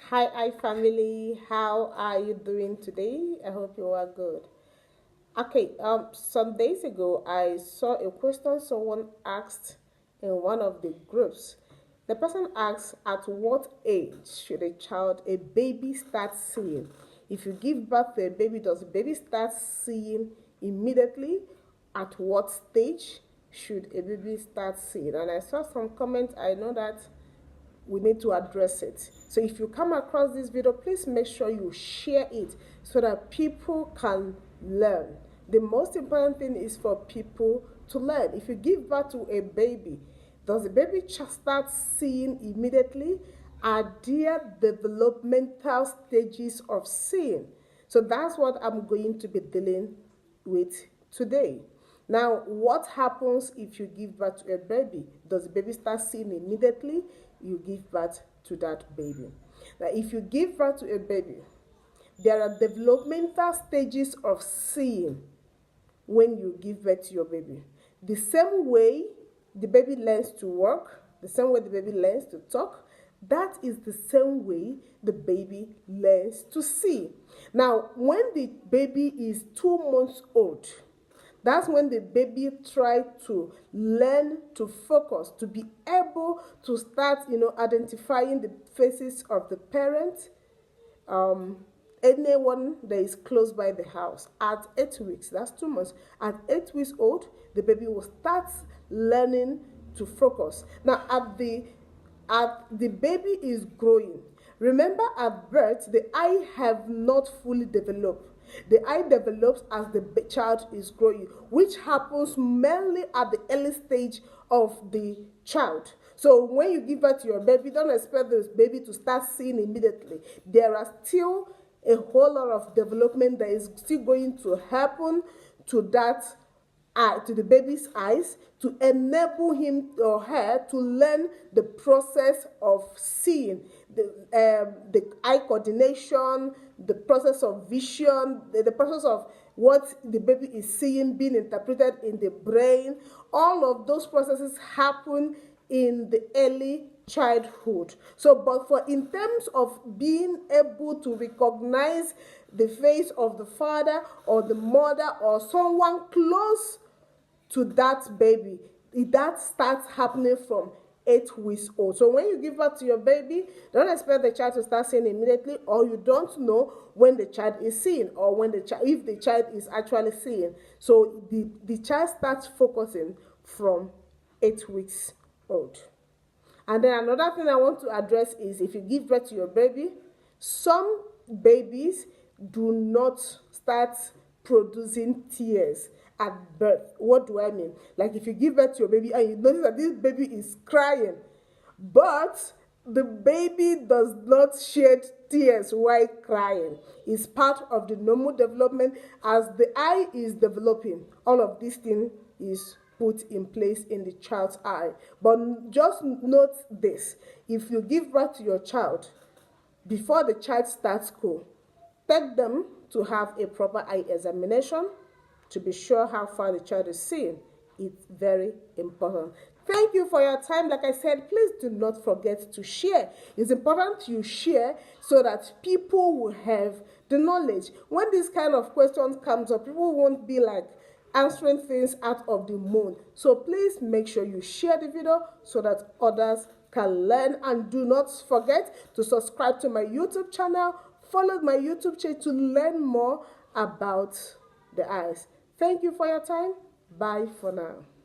Hi family, how are you doing today? I hope you are good. Okay, some days ago I saw a question someone asked in one of the groups. The person asked, at what age should a baby start seeing? If you give birth to a baby, does the baby start seeing immediately? At what stage should a baby start seeing? And I saw some comments. I know that we need to address it. So if you come across this video, please make sure you share it so that people can learn. The most important thing is for people to learn. If you give birth to a baby, does the baby start seeing immediately? Are there developmental stages of seeing? So that's what I'm going to be dealing with today. Now, what happens if you give birth to a baby? Does the baby start seeing immediately? You give birth to that baby. Now, if you give birth to a baby, there are developmental stages of seeing when you give birth to your baby. The same way the baby learns to walk, the same way the baby learns to talk, that is the same way the baby learns to see. Now, when the baby is 2 months old, that's when the baby tries to learn to focus, to be able to start, identifying the faces of the parent, anyone that is close by the house. At 8 weeks, that's 2 months. At 8 weeks old, the baby will start learning to focus. Now, the baby is growing. Remember, at birth, the eye have not fully developed. The eye develops as the child is growing, which happens mainly at the early stage of the child. So when you give birth to your baby, don't expect this baby to start seeing immediately. There are still a whole lot of development that is still going to happen to that eye, to the baby's eyes, to enable him or her to learn the process of seeing, the eye coordination, the process of vision, the process of what the baby is seeing being interpreted in the brain. All of those processes happen in the early childhood. So, but in terms of being able to recognize the face of the father or the mother or someone close to that baby, that starts happening from 8 weeks old. So when you give birth to your baby, don't expect the child to start seeing immediately, or you don't know when the child is seeing, or when if the child is actually seeing. So the child starts focusing from 8 weeks old. And then another thing I want to address is, if you give birth to your baby, some babies do not start producing tears at birth. What do I mean? Like, if you give birth to your baby and you notice that this baby is crying, but the baby does not shed tears while crying. It's part of the normal development. As the eye is developing, all of these things is put in place in the child's eye. But just note this: if you give birth to your child before the child starts school, take them to have a proper eye examination to be sure how far the child is seeing. It's very important. Thank you for your time. Like I said, please do not forget to share. It's important you share so that people will have the knowledge. When this kind of questions comes up, people won't be like answering things out of the moon. So please make sure you share the video so that others can learn. And do not forget to subscribe to my YouTube channel. Follow my YouTube channel to learn more about the eyes. Thank you for your time. Bye for now.